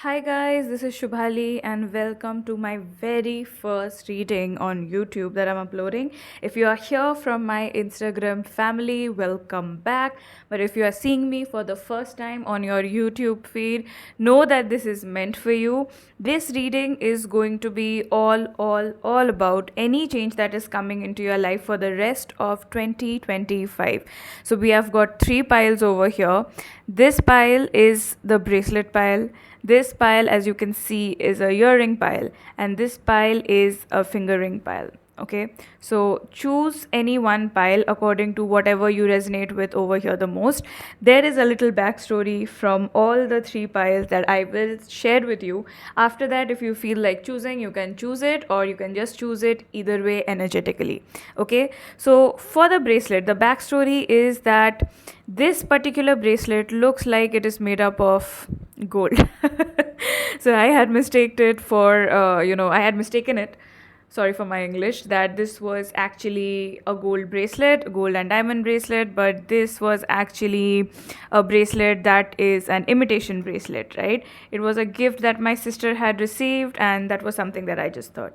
Hi guys, this is Shubhali and welcome to my very first reading on YouTube that I'm uploading. If you are here from my Instagram family, welcome back. But if you are seeing me for the first time on your YouTube feed, know that this is meant for you. This reading is going to be all about any change that is coming into your life for the rest of 2025. So we have got three piles over here. This pile is the bracelet pile. This pile, as you can see, is a earring pile, and this pile is a finger ring pile. Okay, so choose any one pile according to whatever you resonate with over here the most. There is a little backstory from all the three piles that I will share with you. After that, if you feel like choosing, you can choose it, or you can just choose it either way energetically. Okay, so for the bracelet, the backstory is that this particular bracelet looks like it is made up of gold. So I had mistaken it for, I had mistaken it, sorry for my English, that this was actually a gold bracelet, gold and diamond bracelet, but this was actually a bracelet that is an imitation bracelet, right? It was a gift that my sister had received, and that was something that I just thought.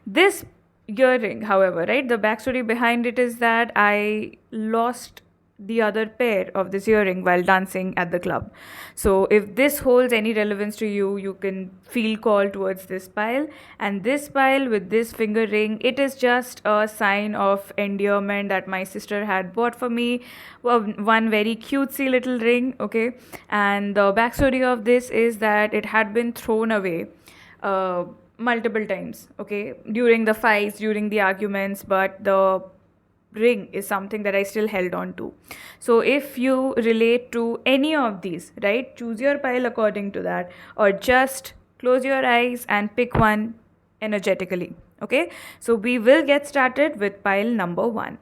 This earring, however, right, the backstory behind it is that I lost the other pair of this earring while dancing at the club. So, if this holds any relevance to you, you can feel called towards this pile. And this pile with this finger ring, it is just a sign of endearment that my sister had bought for me. Well, one very cutesy little ring, okay. And the backstory of this is that it had been thrown away. Multiple times, okay, during the fights, during the arguments, but the ring is something that I still held on to. So if you relate to any of these, right, choose your pile according to that, or just close your eyes and pick one energetically. Okay, so we will get started with pile number one.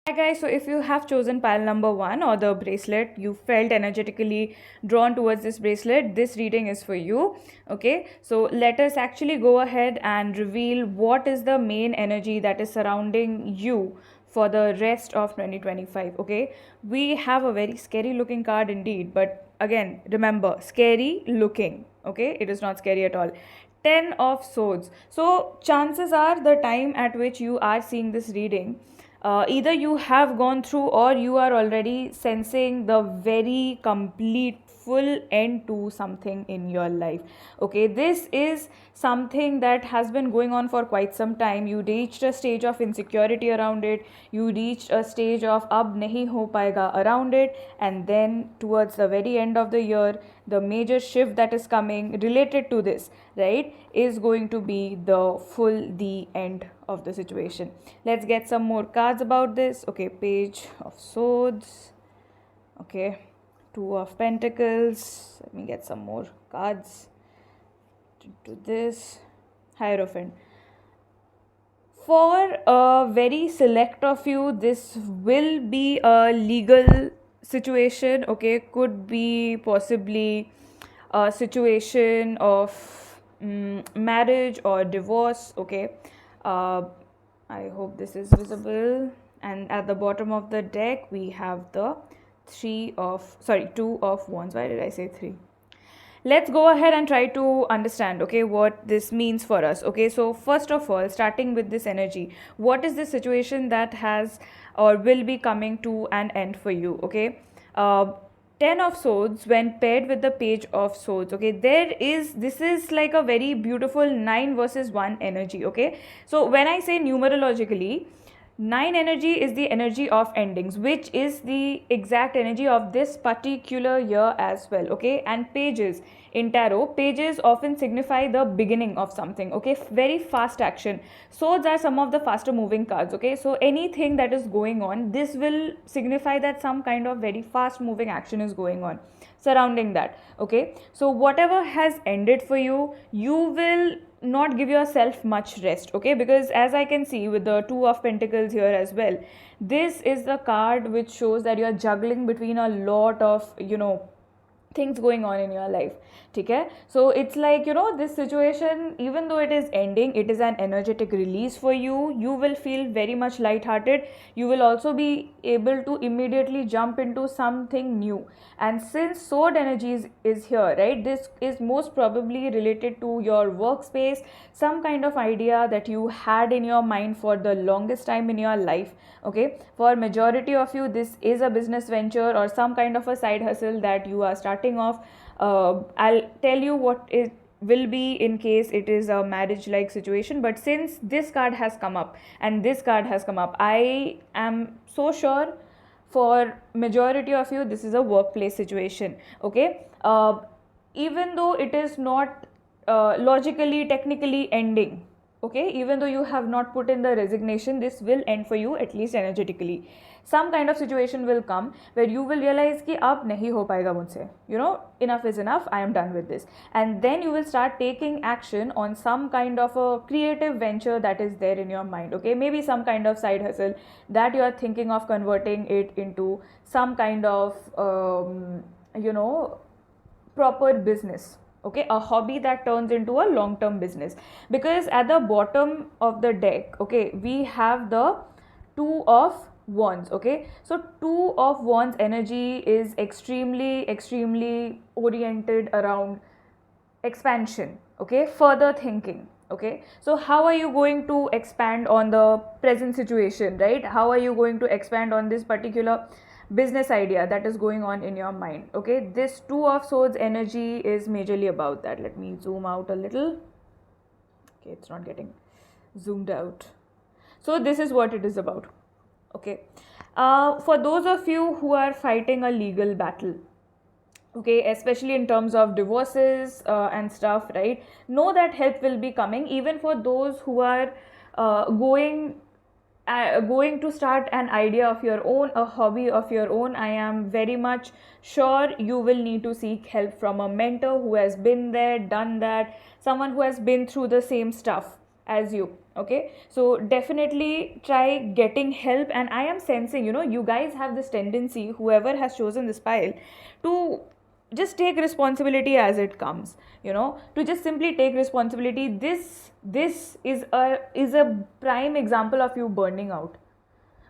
Hi guys, so if you have chosen pile number one or the bracelet, you felt energetically drawn towards this bracelet, this reading is for you. Okay, so let us actually go ahead and reveal what is the main energy that is surrounding you for the rest of 2025. Okay, we have a very scary looking card indeed, but again, remember, scary looking. Okay, it is not scary at all. 10 of swords. So chances are the time at which you are seeing this reading, either you have gone through or you are already sensing the very complete full end to something in your life. Okay, this is something that has been going on for quite some time. You reached a stage of insecurity around it, you reached a stage of ab nahi ho paega around it, and then towards the very end of the year, the major shift that is coming related to this, right, is going to be the end of the situation. Let's get some more cards about this. Okay, page of swords. Okay, two of pentacles. Let me get some more cards to this. Hierophant. For a very select of you, this will be a legal situation. Okay, could be possibly a situation of marriage or divorce. Okay, uh, I hope this is visible. And at the bottom of the deck, we have the two of wands. Why did I say three? Let's go ahead and try to understand, okay, what this means for us. Okay, so first of all, starting with this energy, what is the situation that has or will be coming to an end for you? Okay, uh, 10 of swords when paired with the page of swords. Okay, this is like a very beautiful 9 versus 1 energy. Okay, so when I say numerologically, 9 energy is the energy of endings, which is the exact energy of this particular year as well. Okay, and pages in tarot, pages often signify the beginning of something. Okay, very fast action. Swords are some of the faster moving cards. Okay, so anything that is going on, this will signify that some kind of very fast moving action is going on surrounding that. Okay, so whatever has ended for you, you will not give yourself much rest. Okay, because as I can see with the two of pentacles here as well, this is the card which shows that you are juggling between a lot of things going on in your life. ठीक है? So it's like, you know, this situation, even though it is ending, it is an energetic release for you. You will feel very much lighthearted. You will also be able to immediately jump into something new. And since sword energy is here, right, this is most probably related to your workspace, some kind of idea that you had in your mind for the longest time in your life. Okay, for majority of you, this is a business venture or some kind of a side hustle that you are starting off. I'll tell you what it will be in case it is a marriage like situation, but since this card has come up and this card has come up, I am so sure for majority of you this is a workplace situation. Okay, even though it is not logically technically ending, okay, even though you have not put in the resignation, this will end for you, at least energetically. Some kind of situation will come where you will realize कि अब नहीं हो पाएगा मुझसे, you know, enough is enough, I am done with this. And then you will start taking action on some kind of a creative venture that is there in your mind. Okay, maybe some kind of side hustle that you are thinking of converting it into some kind of you know, proper business. Okay, a hobby that turns into a long term business. Because at the bottom of the deck, okay, we have the two of wands. Okay, so two of wands energy is extremely oriented around expansion. Okay, further thinking. Okay, so how are you going to expand on the present situation, right? How are you going to expand on this particular business idea that is going on in your mind? Okay, this two of swords energy is majorly about that. Let me zoom out a little. Okay, it's not getting zoomed out. So this is what it is about. Okay, for those of you who are fighting a legal battle, okay, especially in terms of divorces and stuff, right, know that help will be coming. Even for those who are going to start an idea of your own, a hobby of your own, I am very much sure you will need to seek help from a mentor who has been there, done that, someone who has been through the same stuff as you. Okay, so definitely try getting help. And I am sensing, you know, you guys have this tendency, whoever has chosen this pile, to just take responsibility as it comes, you know, to just simply take responsibility. This is a prime example of you burning out.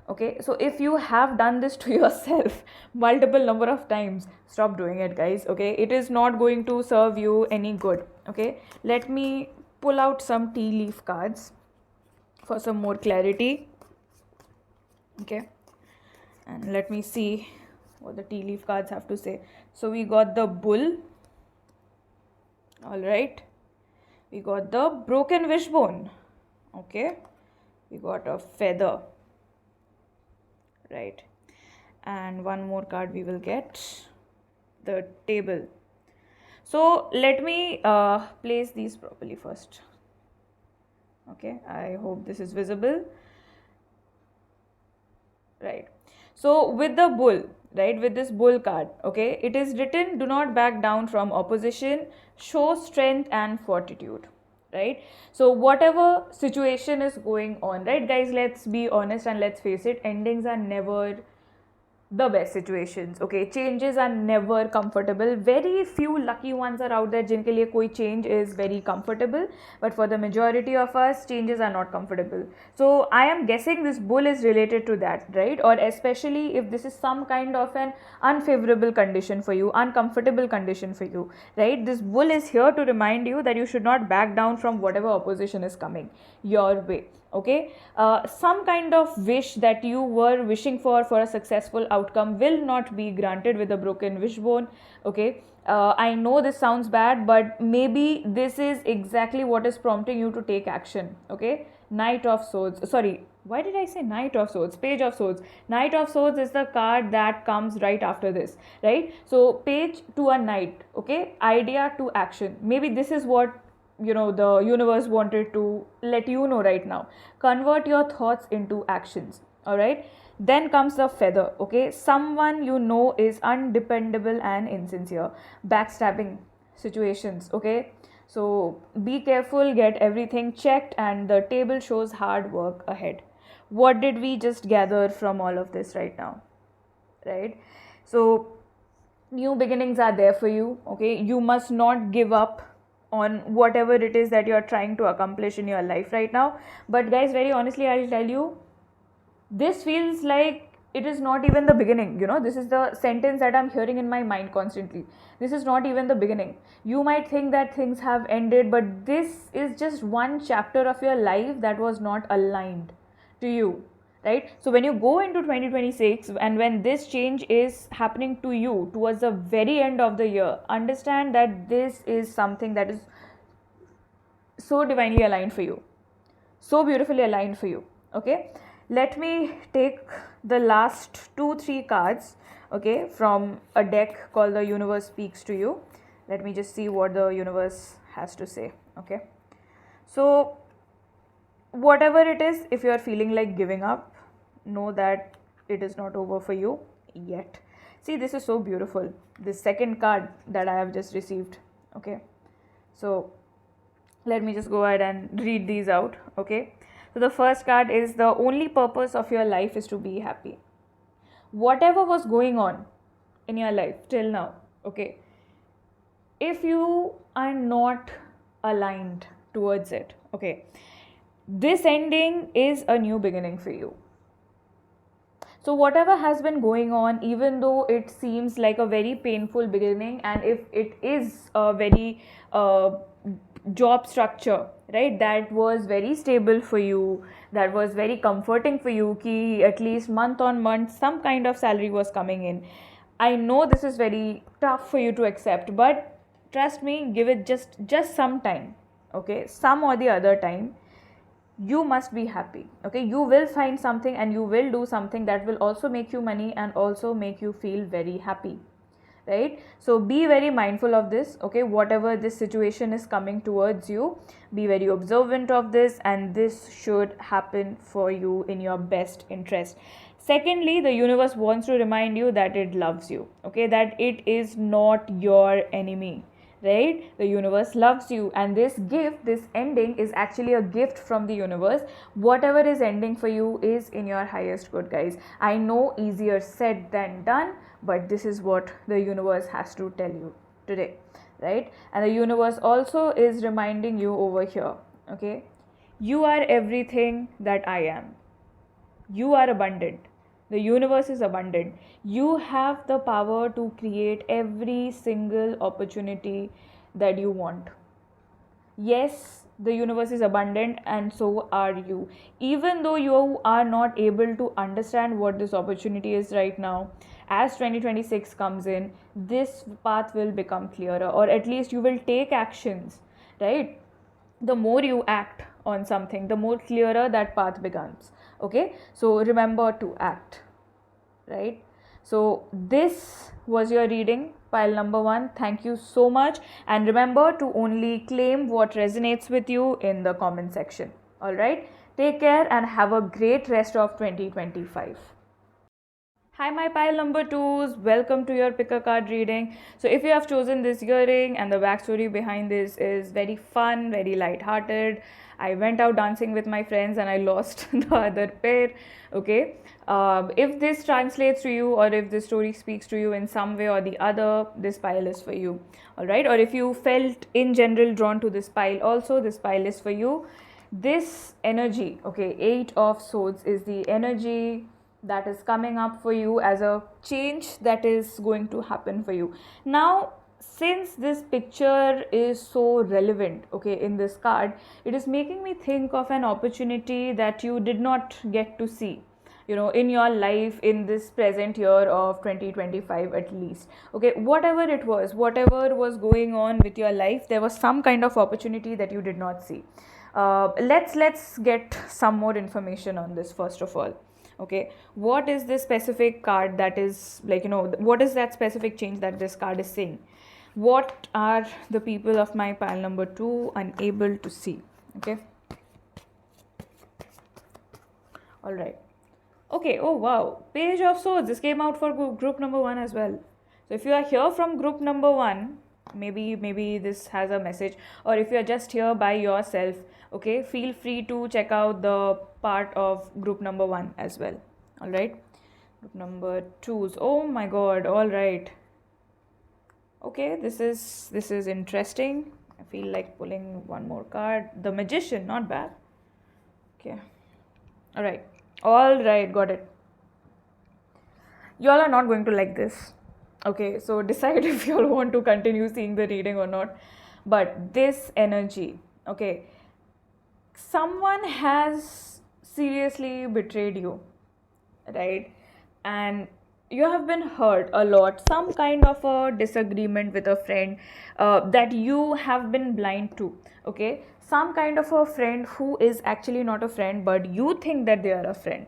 Okay, so if you have done this to yourself multiple number of times, stop doing it, guys. Okay, it is not going to serve you any good. Okay, let me pull out some tea leaf cards for some more clarity. Okay, and let me see what the tea leaf cards have to say. So we got the bull, all right, we got the broken wishbone, okay, we got a feather, right, and one more card we will get, the table. So let me place these properly first. Okay, I hope this is visible, right? So with the bull, right, with this bull card, okay, it is written, do not back down from opposition, show strength and fortitude, right? So whatever situation is going on, right, guys, let's be honest and let's face it, endings are never the best situations. Okay, changes are never comfortable. Very few lucky ones are out there जिनके लिए कोई change is very comfortable, but for the majority of us, changes are not comfortable. So I am guessing this bull is related to that, right? Or especially if this is some kind of an unfavorable condition for you, uncomfortable condition for you, right? This bull is here to remind you that you should not back down from whatever opposition is coming your way. Okay, some kind of wish that you were wishing for a successful outcome will not be granted with a broken wishbone. Okay, I know this sounds bad, but maybe this is exactly what is prompting you to take action. Okay, Knight of Swords, sorry, why did I say Knight of Swords? Page of Swords. Knight of Swords is the card that comes right after this, right? So page to a knight, okay, idea to action. Maybe this is what, you know, the universe wanted to let you know right now. Convert your thoughts into actions. All right, then comes the feather. Okay, someone you know is undependable and insincere, backstabbing situations. Okay, so be careful, get everything checked, and the table shows hard work ahead. What did we just gather from all of this right now, right? So new beginnings are there for you. Okay, you must not give up on whatever it is that you are trying to accomplish in your life right now. But guys, very honestly, I'll tell you, this feels like it is not even the beginning. This is the sentence that I'm hearing in my mind constantly. This is not even the beginning. You might think that things have ended, but this is just one chapter of your life that was not aligned to you, right? So when you go into 2026 and when this change is happening to you towards the very end of the year, understand that this is something that is so divinely aligned for you, so beautifully aligned for you. Okay, let me take the last 2-3 cards, okay, from a deck called The Universe Speaks to You. Let me just see what the universe has to say. Okay, so whatever it is, if you are feeling like giving up, know that it is not over for you yet. See, this is so beautiful, this second card that I have just received. Okay, so let me just go ahead and read these out. Okay, so the first card is: the only purpose of your life is to be happy. Whatever was going on in your life till now, okay, if you are not aligned towards it, okay, this ending is a new beginning for you. So whatever has been going on, even though it seems like a very painful beginning, and if it is a very job structure, right, that was very stable for you, that was very comforting for you, ki at least month on month some kind of salary was coming in. I know this is very tough for you to accept, but trust me, give it just some time. Okay, some or the other time, you must be happy. Okay, you will find something and you will do something that will also make you money and also make you feel very happy, right? So be very mindful of this. Okay, whatever this situation is coming towards you, be very observant of this, and this should happen for you in your best interest. Secondly, the universe wants to remind you that it loves you. Okay, that it is not your enemy, right? The universe loves you, and this gift, this ending, is actually a gift from the universe. Whatever is ending for you is in your highest good, guys. I know, easier said than done, but this is what the universe has to tell you today, right? And the universe also is reminding you over here, okay, you are everything that I am. You are abundant. The universe is abundant. You have the power to create every single opportunity that you want. Yes, the universe is abundant, and so are you. Even though you are not able to understand what this opportunity is right now, as 2026 comes in, this path will become clearer, or at least you will take actions, right? The more you act on something, the more clearer that path becomes. Okay, so remember to act, right? So this was your reading, pile number 1. Thank you so much, and remember to only claim what resonates with you in the comment section. All right, take care and have a great rest of 2025. Hi, my pile number 2s. Welcome to your pick a card reading. So, if you have chosen this earring, and the backstory behind this is very fun, very light-hearted. I went out dancing with my friends and I lost the other pair. Okay. If this translates to you, or if this story speaks to you in some way or the other, this pile is for you. All right. Or if you felt in general drawn to this pile, also this pile is for you. This energy, okay, 8 of Swords is the energy that is coming up for you as a change that is going to happen for you. Now, since this picture is so relevant, okay, in this card, it is making me think of an opportunity that you did not get to see, in your life in this present year of 2025 at least. Okay, whatever it was, whatever was going on with your life, there was some kind of opportunity that you did not see. Let's get some more information on this first of all. Okay, what is this specific card that is like, what is that specific change that this card is saying? What are the people of my pile number 2 unable to see? Okay, all right. Okay, oh wow, Page of Swords. This came out for group number 1 as well. So if you are here from group number 1, maybe this has a message, or if you are just here by yourself, okay, feel free to check out the part of group number 1 as well. All right, group number 2s. Oh my god, all right. Okay, this is interesting. I feel like pulling one more card. The Magician, not bad. Okay. All right. All right, got it. Y'all are not going to like this. Okay, so decide if you all want to continue seeing the reading or not. But this energy, okay, someone has seriously betrayed you, right? And you have been hurt a lot, some kind of a disagreement with a friend that you have been blind to, okay? Some kind of a friend who is actually not a friend, but you think that they are a friend.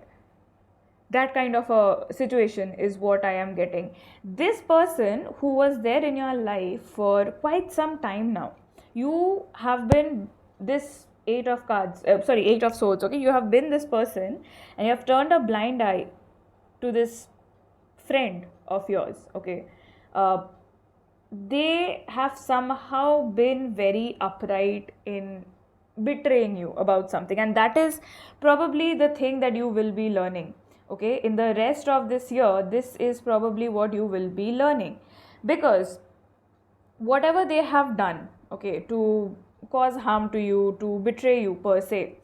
That kind of a situation is what I am getting. This person who was there in your life for quite some time now, you have been this eight of cards, sorry, eight of swords, okay? You have been this person and you have turned a blind eye to this friend of yours, okay? uh, they have somehow been very upright in betraying you about something, and that is probably the thing that you will be learning, okay? In the rest of this year, this is probably what you will be learning, because whatever they have done, okay, to cause harm to you, to betray you per se,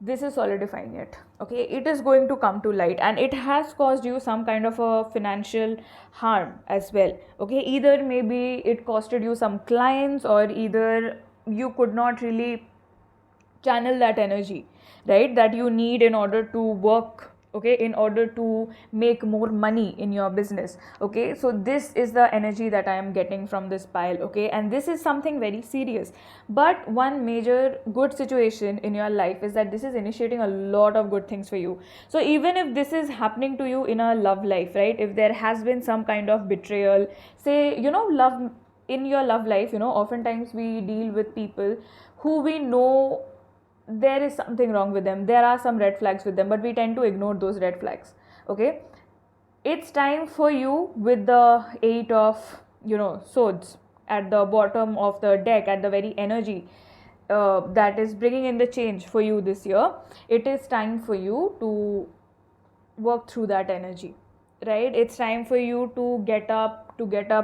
this is solidifying it, okay? It is going to come to light, and it has caused you some kind of a financial harm as well, okay? Either maybe it costed you some clients, or either you could not really channel that energy, right, that you need in order to work, okay, in order to make more money in your business, okay? So this is the energy that I am getting from this pile, okay? And this is something very serious. But one major good situation in your life is that this is initiating a lot of good things for you. So even if this is happening to you in a love life, right, if there has been some kind of betrayal, say, love, in your love life, oftentimes we deal with people who we know there is something wrong with them, there are some red flags with them, but we tend to ignore those red flags, okay? It's time for you, with the eight of swords at the bottom of the deck, at the very energy that is bringing in the change for you this year. It is time for you to work through that energy, right? It's time for you to get up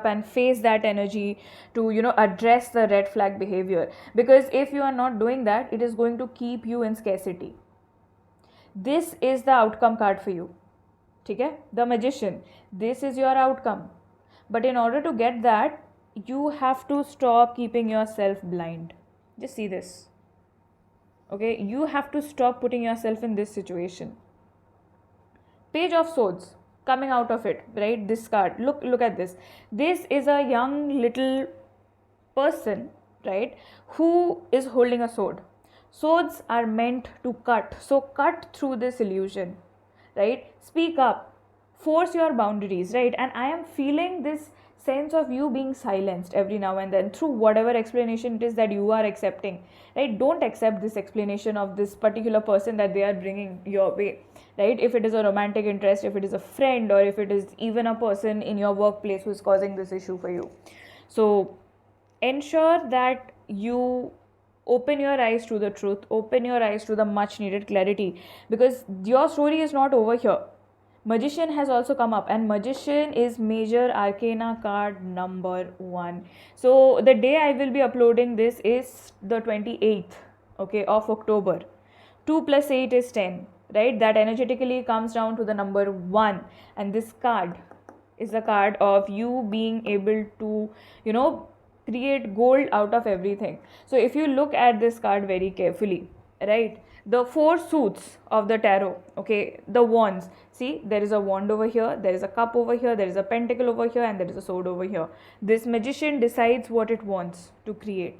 and face that energy, to address the red flag behavior, because if you are not doing that, it is going to keep you in scarcity. This is the outcome card for you, okay? The Magician, this is your outcome. But in order to get that, you have to stop keeping yourself blind. Just see this, okay? You have to stop putting yourself in this situation. Page of Swords coming out of it, right? This card, look at this. This is a young little person, right, who is holding a sword. Swords are meant to cut, so cut through this illusion, right? Speak up, force your boundaries, right? And I am feeling this sense of you being silenced every now and then through whatever explanation it is that you are accepting, right? Don't accept this explanation of this particular person that they are bringing your way, right? If it is a romantic interest, if it is a friend, or if it is even a person in your workplace who is causing this issue for you. So ensure that you open your eyes to the truth, open your eyes to the much needed clarity, because your story is not over here. Magician has also come up, and Magician is major arcana card number 1. So the day I will be uploading this is the 28th, okay, of October. 2 plus 8 is 10, right? That energetically comes down to the number 1, and this card is the card of you being able to create gold out of everything. So if you look at this card very carefully, right, the 4 suits of the tarot, okay, the wands, see, there is a wand over here, there is a cup over here, there is a pentacle over here, and there is a sword over here. This Magician decides what it wants to create.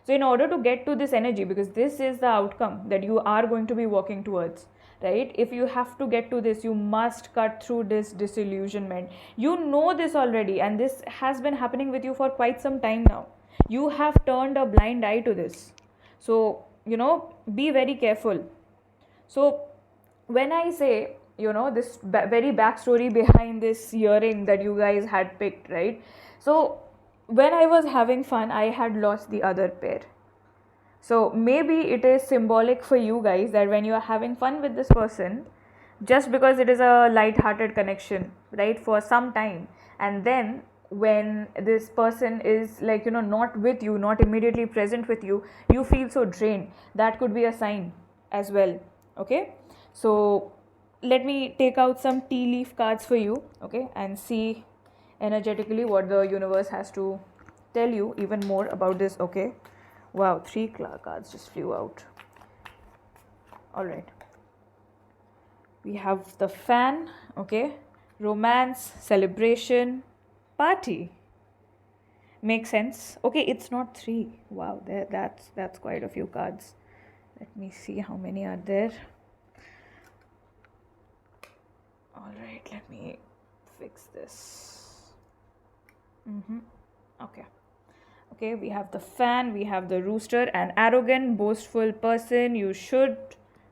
So in order to get to this energy, because this is the outcome that you are going to be working towards, right? If you have to get to this, you must cut through this disillusionment. You know this already, and this has been happening with you for quite some time now. You have turned a blind eye to this. So, be very careful. So, when I say, this very backstory behind this earring that you guys had picked, right? So, when I was having fun, I had lost the other pair. So maybe it is symbolic for you guys that when you are having fun with this person, just because it is a light-hearted connection, right, for some time, and then when this person is like, not with you, not immediately present with you, you feel so drained. That could be a sign as well. Okay, so let me take out some tea leaf cards for you, okay, and see energetically what the universe has to tell you even more about this. Okay, wow, three cards just flew out. All right, we have the fan, okay, romance, celebration, party. Makes sense. Okay, it's not three. Wow, that's quite a few cards. Let me see how many are there. All right, let me fix this. Okay. Okay, we have the fan, we have the rooster, an arrogant, boastful person you should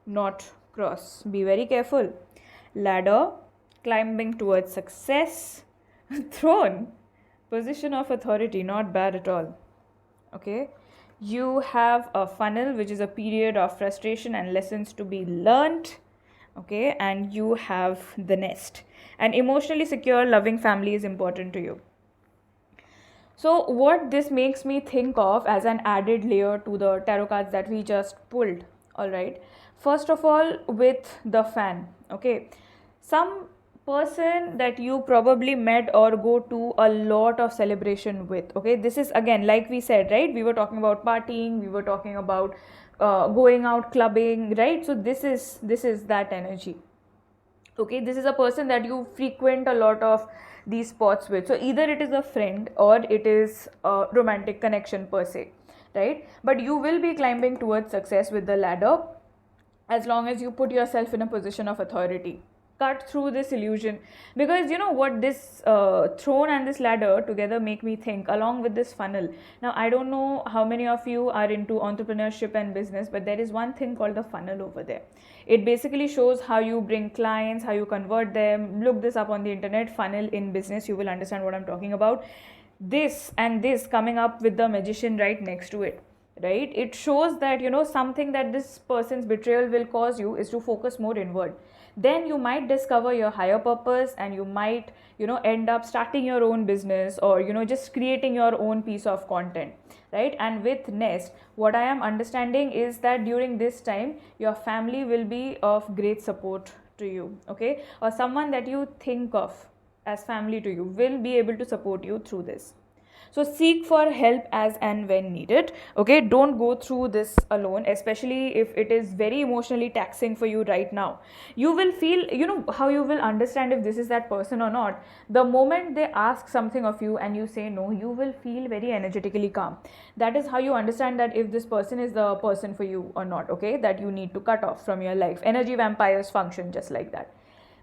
not cross. Be very careful. Ladder, climbing towards success. Throne, position of authority, not bad at all. Okay, you have a funnel, which is a period of frustration and lessons to be learned. Okay, and you have the nest. An emotionally secure, loving family is important to you. So, what this makes me think of as an added layer to the tarot cards that we just pulled, all right. First of all, with the fan, okay, some person that you probably met or go to a lot of celebration with, okay, this is again, like we said, right, we were talking about partying, we were talking about going out clubbing, right? So this is that energy. Okay, this is a person that you frequent a lot of these spots with. So either it is a friend or it is a romantic connection per se, right? But you will be climbing towards success with the ladder as long as you put yourself in a position of authority. Cut through this illusion, because you know what, this throne and this ladder together make me think, along with this funnel. Now I don't know how many of you are into entrepreneurship and business, but there is one thing called the funnel over there. It basically shows how you bring clients, how you convert them. Look this up on the internet, funnel in business, you will understand what I'm talking about. This and this coming up with the magician right next to it, right, it shows that something that this person's betrayal will cause you is to focus more inward. Then you might discover your higher purpose, and you might end up starting your own business, or just creating your own piece of content, right? And with nest, what I am understanding is that during this time your family will be of great support to you, okay, or someone that you think of as family to you will be able to support you through this. So seek for help as and when needed. Okay, don't go through this alone, especially if it is very emotionally taxing for you right now. You will feel, how you will understand if this is that person or not. The moment they ask something of you and you say no, you will feel very energetically calm. That is how you understand that if this person is the person for you or not, okay, that you need to cut off from your life. Energy vampires function just like that.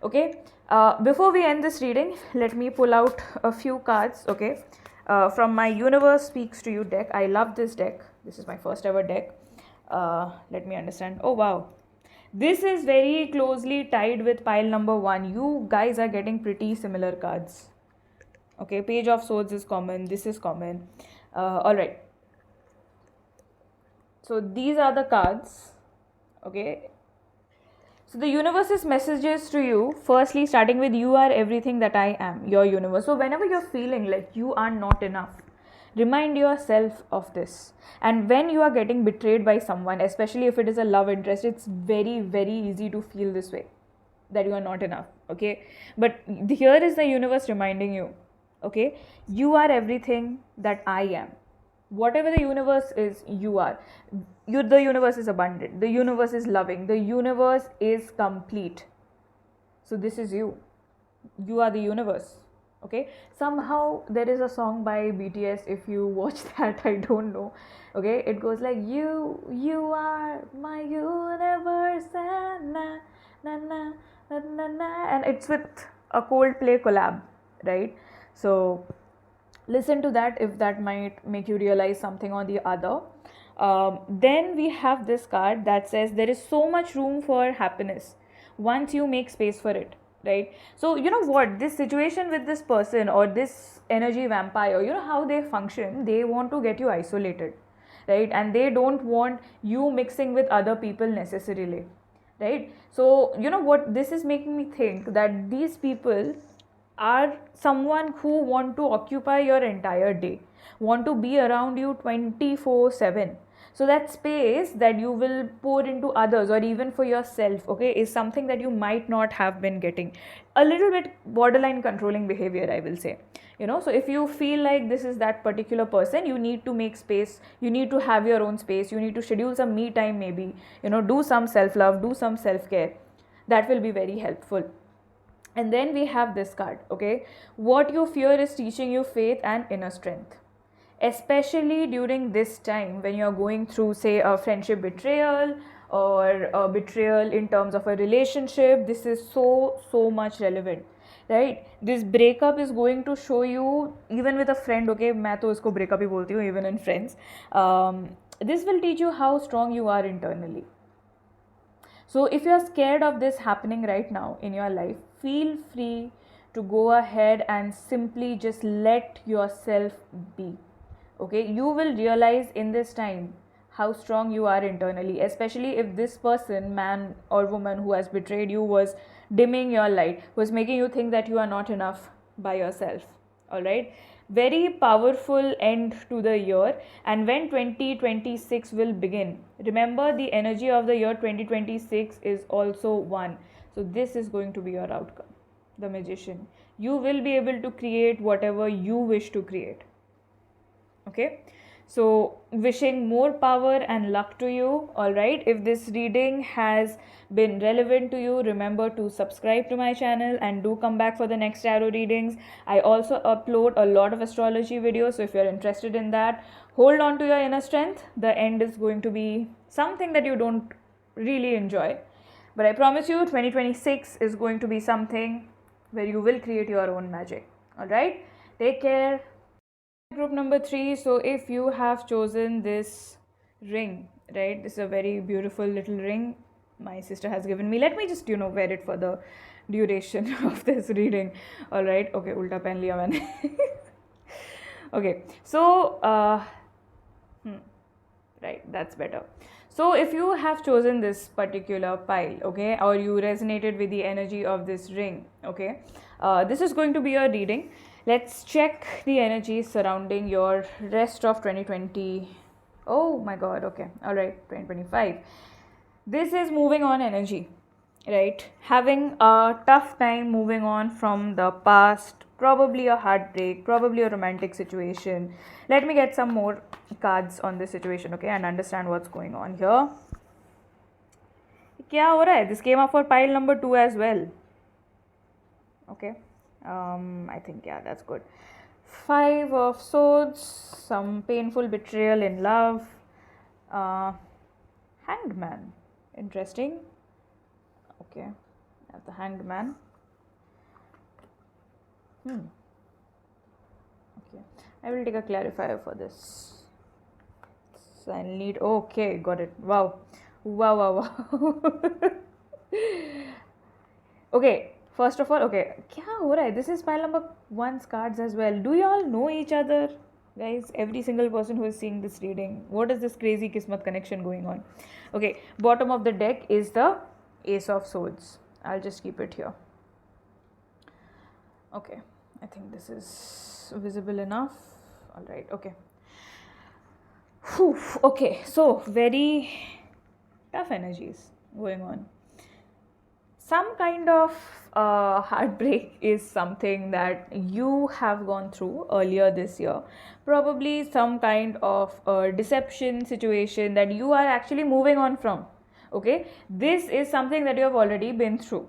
Okay, before we end this reading, let me pull out a few cards, okay, from my Universe Speaks to You deck. I love this deck. This is my first ever deck. Let me understand. Oh wow, this is very closely tied with pile number 1. You guys are getting pretty similar cards. Okay, Page of Swords is common. This is common. All right. So these are the cards. Okay. So the universe's messages to you, firstly starting with you are everything that I am, your universe. So whenever you're feeling like you are not enough, remind yourself of this. And when you are getting betrayed by someone, especially if it is a love interest, it's very, very easy to feel this way, that you are not enough, okay? But here is the universe reminding you, okay, you are everything that I am. Whatever the universe is, you are. The universe is abundant, the universe is loving, the universe is complete. So this is you. You are the universe. Okay, somehow there is a song by BTS, if you watch that, I don't know, okay, it goes like, you are my universe, na na na na na na, and it's with a Coldplay collab, right? So listen to that if that might make you realize something or the other. Then we have this card that says there is so much room for happiness once you make space for it, right? So you know what, this situation with this person or this energy vampire, you know how they function, they want to get you isolated, right? And they don't want you mixing with other people necessarily, right? So you know what, this is making me think that these people are someone who want to occupy your entire day, want to be around you 24/7. So that space that you will pour into others or even for yourself, okay, is something that you might not have been getting. A little bit borderline controlling behavior, I will say. So if you feel like this is that particular person, you need to make space, you need to have your own space, you need to schedule some me time, maybe, do some self love, do some self care. That will be very helpful. And then we have this card, okay? What you fear is teaching you faith and inner strength. Especially during this time when you're going through, say, a friendship betrayal or a betrayal in terms of a relationship, this is so much relevant, right? This breakup is going to show you, even with a friend, okay, मैं तो इसको breakup ही बोलती हूँ, even in friends, this will teach you how strong you are internally. So if you're scared of this happening right now in your life, feel free to go ahead and simply just let yourself be. Okay, you will realize in this time how strong you are internally, especially if this person, man or woman who has betrayed you, was dimming your light, was making you think that you are not enough by yourself. All right, very powerful end to the year. And when 2026 will begin, remember the energy of the year 2026 is also one. So this is going to be your outcome, the Magician. You will be able to create whatever you wish to create. Okay, so wishing more power and luck to you. All right, if this reading has been relevant to you, remember to subscribe to my channel and do come back for the next tarot readings. I also upload a lot of astrology videos, so if you're interested in that, hold on to your inner strength. The end is going to be something that you don't really enjoy, but I promise you 2026 is going to be something where you will create your own magic. All right, take care. Group number 3. So if you have chosen this ring, right, this is a very beautiful little ring my sister has given me. Let me just wear it for the duration of this reading. All right, okay, ulta pehn liya maine. Okay, so right, that's better. So if you have chosen this particular pile, okay, or you resonated with the energy of this ring, okay, this is going to be your reading. Let's check the energy surrounding your rest of 2020. Oh my god, okay, all right, 2025. This is moving on energy, right? Having a tough time moving on from the past, probably a heartbreak, probably a romantic situation. Let me get some more cards on this situation, okay, and understand what's going on here. क्या हो रहा है? This came up for pile number 2 as well. Okay. I think, yeah, that's good. 5 of Swords, some painful betrayal in love. Hanged Man, interesting. Okay, that's the Hanged Man. Okay, I will take a clarifier for this. So I need, okay, got it. Wow. Okay, first of all, okay, kya ho raha hai? This is pile number 1's cards as well. Do you all know each other? Guys, every single person who is seeing this reading, what is this crazy Kismet connection going on? Okay, bottom of the deck is the Ace of Swords. I'll just keep it here. Okay, I think this is visible enough. All right, okay. Whew, okay, so very tough energies going on. Some kind of heartbreak is something that you have gone through earlier this year. Probably some kind of deception situation that you are actually moving on from. Okay, this is something that you have already been through.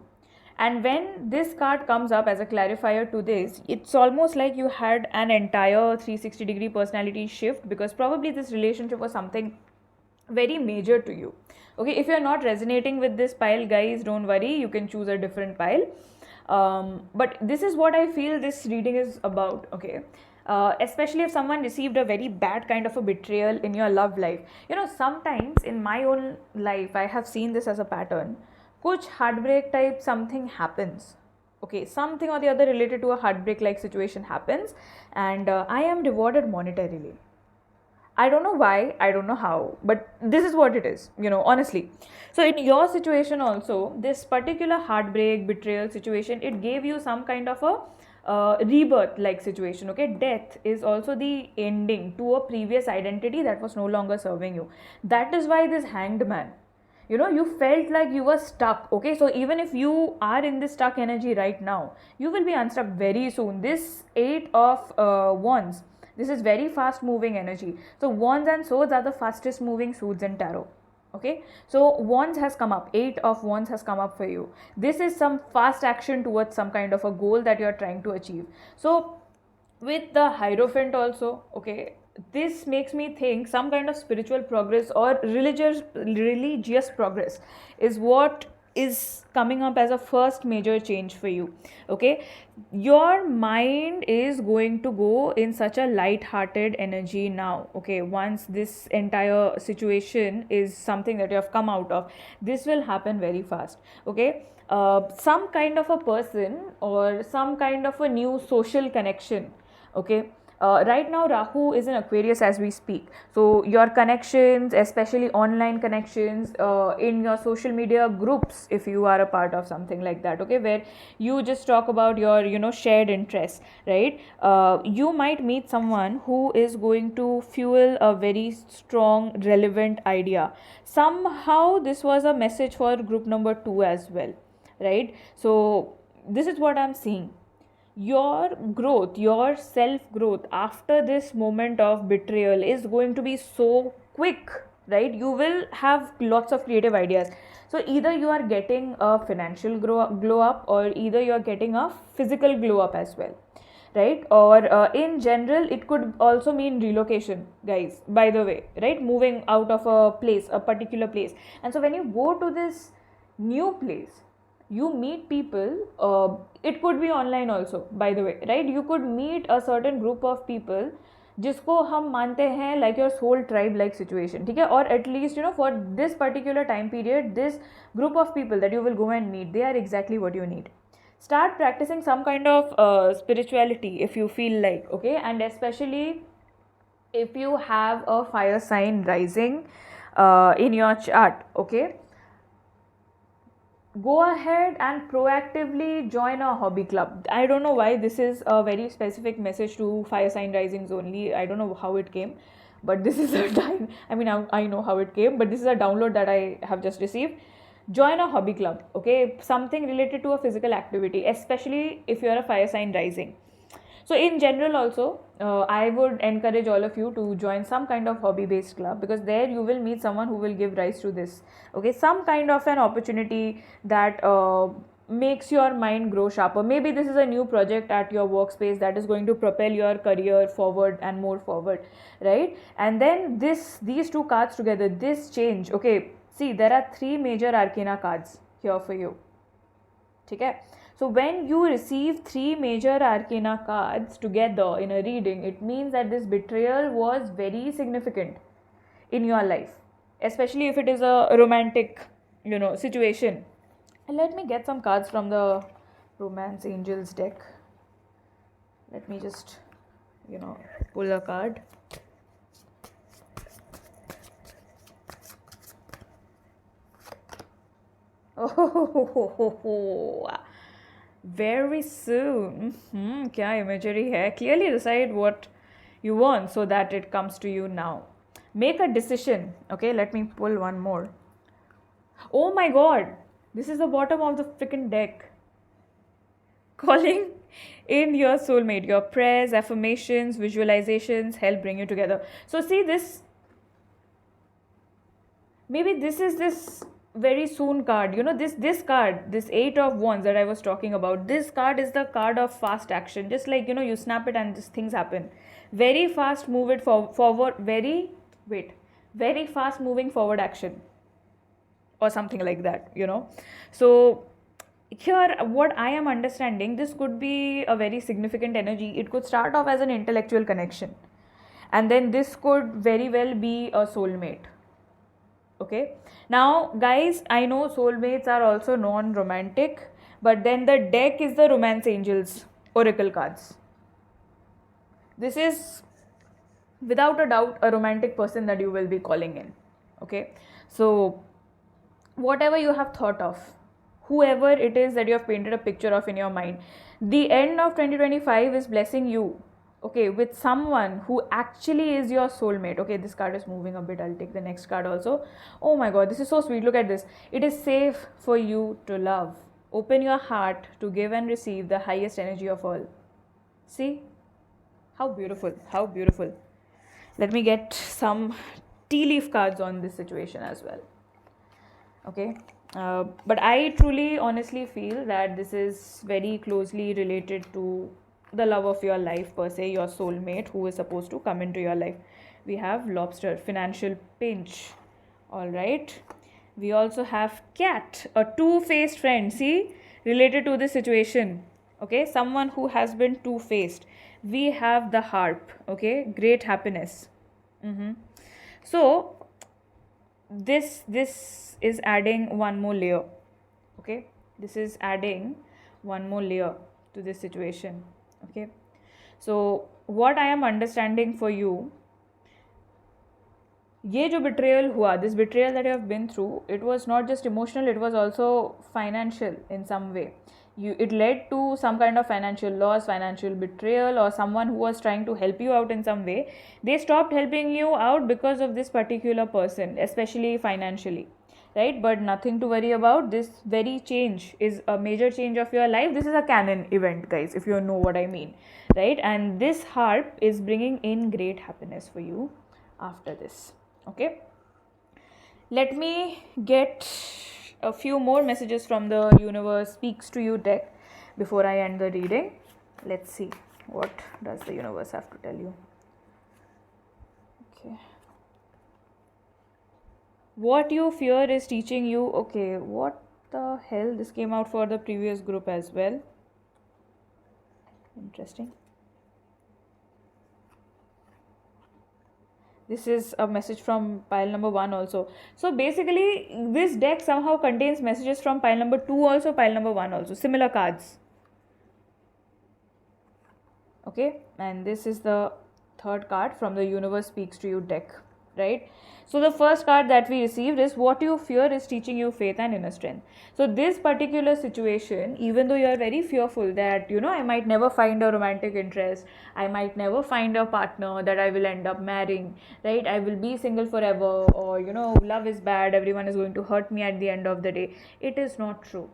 And when this card comes up as a clarifier to this, it's almost like you had an entire 360-degree personality shift, because probably this relationship was something very major to you. Okay, if you're not resonating with this pile, guys, don't worry, you can choose a different pile. But this is what I feel this reading is about, okay? Especially if someone received a very bad kind of a betrayal in your love life. Sometimes in my own life, I have seen this as a pattern. Kuch heartbreak type something happens. Okay, something or the other related to a heartbreak like situation happens, and I am rewarded monetarily. I don't know why, I don't know how, but this is what it is, honestly. So in your situation also, this particular heartbreak, betrayal situation, it gave you some kind of rebirth like situation. Okay, death is also the ending to a previous identity that was no longer serving you. That is why this Hanged Man, you felt like you were stuck. Okay, so even if you are in this stuck energy right now, you will be unstuck very soon. This Eight of Wands, this is very fast moving energy. So Wands and Swords are the fastest moving suits in tarot. Okay, so Wands has come up, Eight of Wands has come up for you. This is some fast action towards some kind of a goal that you're trying to achieve. So with the Hierophant also, okay, this makes me think some kind of spiritual progress or religious progress is what is coming up as a first major change for you. Okay, your mind is going to go in such a light-hearted energy now. Okay, once this entire situation is something that you have come out of, this will happen very fast. Okay, some kind of a person or some kind of a new social connection. Okay, right now Rahu is in Aquarius as we speak, so your connections, especially online connections, in your social media groups, if you are a part of something like that, okay, where you just talk about your shared interests, right? You might meet someone who is going to fuel a very strong relevant idea. Somehow this was a message for group number 2 as well, right? So this is what I'm seeing. Your growth, your self growth after this moment of betrayal is going to be so quick, right? You will have lots of creative ideas. So either you are getting a financial glow up, or either you are getting a physical glow up as well, right? Or in general it could also mean relocation, guys, by the way, right? Moving out of a place, a particular place. And so when you go to this new place, you meet people. It could be online also, by the way, right? You could meet a certain group of people जिसको हम मानते हैं like your soul tribe like situation, ठीक है? Or at least for this particular time period, this group of people that you will go and meet, they are exactly what you need. Start practicing some kind of spirituality if you feel like, okay? And especially if you have a fire sign rising in your chart, okay, go ahead and proactively join a hobby club. I don't know why this is a very specific message to fire sign risings only. I don't know how it came, but this is a time. I mean, I know how it came, but this is a download that I have just received. Join a hobby club, okay? Something related to a physical activity, especially if you are a fire sign rising. So in general also, I would encourage all of you to join some kind of hobby based club, because there you will meet someone who will give rise to this, okay? Some kind of an opportunity that makes your mind grow sharper. Maybe this is a new project at your workspace that is going to propel your career forward and more forward, right? And then these two cards together, this change, okay, see, there are 3 major arcana cards here for you, okay? So when you receive 3 major arcana cards together in a reading, it means that this betrayal was very significant in your life, especially if it is a romantic, situation. And let me get some cards from the Romance Angels deck. Let me just, pull a card. Oh, very soon. क्या imagery है? Clearly decide what you want so that it comes to you now. Make a decision. Okay, let me pull one more. Oh my god, this is the bottom of the freaking deck. Calling in your soulmate. Your prayers, affirmations, visualizations help bring you together. So see this. Maybe this is this very soon card. This card, this 8 of Wands that I was talking about, this card is the card of fast action. Just like, you snap it and just things happen. Very fast, move it forward. Very fast moving forward action, or something like that, So here, what I am understanding, this could be a very significant energy. It could start off as an intellectual connection, and then this could very well be a soulmate. Okay, now guys, I know soulmates are also non-romantic, but then the deck is the Romance Angels oracle cards. This is without a doubt a romantic person that you will be calling in. Okay, so whatever you have thought of, whoever it is that you have painted a picture of in your mind, The end of 2025 is blessing you, okay, with someone who actually is your soulmate. Okay, this card is moving a bit. I'll take the next card also. Oh my god, this is so sweet. Look at this. It is safe for you to love. Open your heart to give and receive the highest energy of all. See? How beautiful. How beautiful. Let me get some tea leaf cards on this situation as well. Okay. But I truly honestly feel that this is very closely related to the love of your life per se, your soulmate who is supposed to come into your life. We have lobster, financial pinch. All right. We also have cat, a two-faced friend. See, related to this situation. Okay, someone who has been two-faced. We have the harp. Okay, great happiness. So this is adding one more layer. Okay, this is adding one more layer to this situation. Okay, so what I am understanding for you, ये जो betrayal हुआ, this betrayal that you have been through, it was not just emotional, it was also financial in some way. It led to some kind of financial loss, financial betrayal, or someone who was trying to help you out in some way. They stopped helping you out because of this particular person, especially financially, right? But nothing to worry about. This very change is a major change of your life. This is a canon event, guys, if you know what I mean, right? And this harp is bringing in great happiness for you after this. Okay, let me get a few more messages from the Universe Speaks to You deck before I end the reading. Let's see, what does the universe have to tell you? Okay, what you fear is teaching you. Okay, what the hell, this came out for the previous group as well. Interesting. This is a message from pile number 1 also. So basically this deck somehow contains messages from pile number 2 also, pile number 1 also, similar cards. Okay, and this is the third card from the Universe Speaks to You deck, right? So the first card that we received is what you fear is teaching you faith and inner strength. So this particular situation, even though you are very fearful that, I might never find a romantic interest, I might never find a partner that I will end up marrying, right? I will be single forever, or, love is bad, everyone is going to hurt me at the end of the day. It is not true.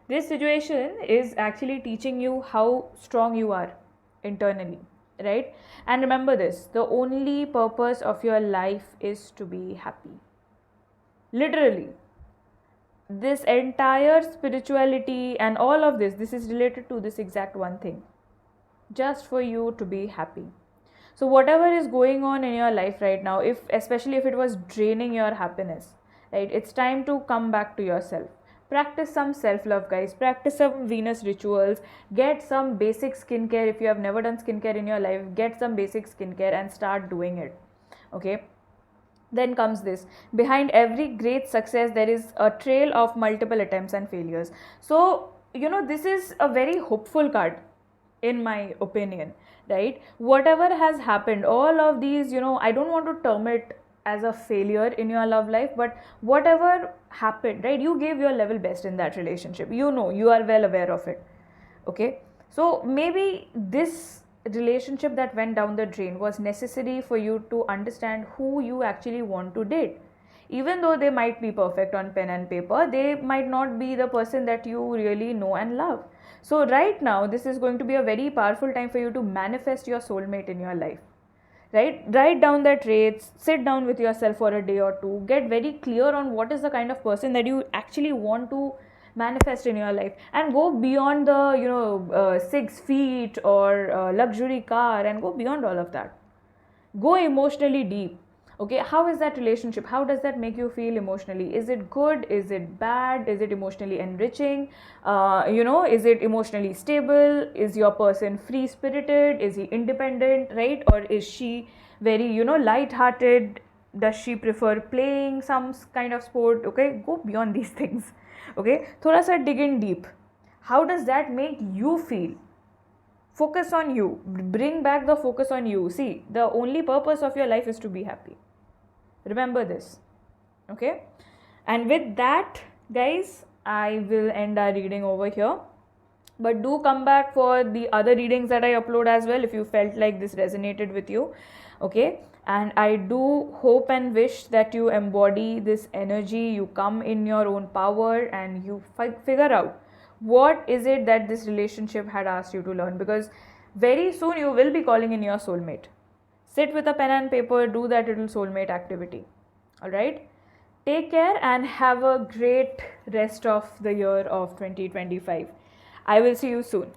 This situation is actually teaching you how strong you are internally, right? And remember this, the only purpose of your life is to be happy. Literally, this entire spirituality and all of this is related to this exact one thing, just for you to be happy. So whatever is going on in your life right now, especially if it was draining your happiness, right, it's time to come back to yourself. Practice some self-love, guys. Practice some Venus rituals. Get some basic skincare. If you have never done skincare in your life, get some basic skincare and start doing it. Okay. Then comes this. Behind every great success, there is a trail of multiple attempts and failures. So, this is a very hopeful card, in my opinion, right? Whatever has happened, all of these, I don't want to term it as a failure in your love life, but whatever happened, right, you gave your level best in that relationship, you are well aware of it. Okay, so maybe this relationship that went down the drain was necessary for you to understand who you actually want to date. Even though they might be perfect on pen and paper, they might not be the person that you really know and love. So right now, this is going to be a very powerful time for you to manifest your soulmate in your life. Right? Write down the traits, sit down with yourself for a day or two, get very clear on what is the kind of person that you actually want to manifest in your life, and go beyond the 6 feet or luxury car, and go beyond all of that. Go emotionally deep. Okay, how is that relationship? How does that make you feel emotionally? Is it good? Is it bad? Is it emotionally enriching? Is it emotionally stable? Is your person free spirited? Is he independent, right? Or is she very light hearted? Does she prefer playing some kind of sport? Okay, go beyond these things. Okay, thoda sa dig in deep. How does that make you feel? Focus on you. Bring back the focus on you. See, the only purpose of your life is to be happy. Remember this. Okay, and with that, guys, I will end our reading over here. But do come back for the other readings that I upload as well if you felt like this resonated with you. Okay, and I do hope and wish that you embody this energy, you come in your own power, and you figure out what is it that this relationship had asked you to learn, because very soon you will be calling in your soulmate. Sit with a pen and paper, do that little soulmate activity. All right, take care and have a great rest of the year of 2025. I will see you soon.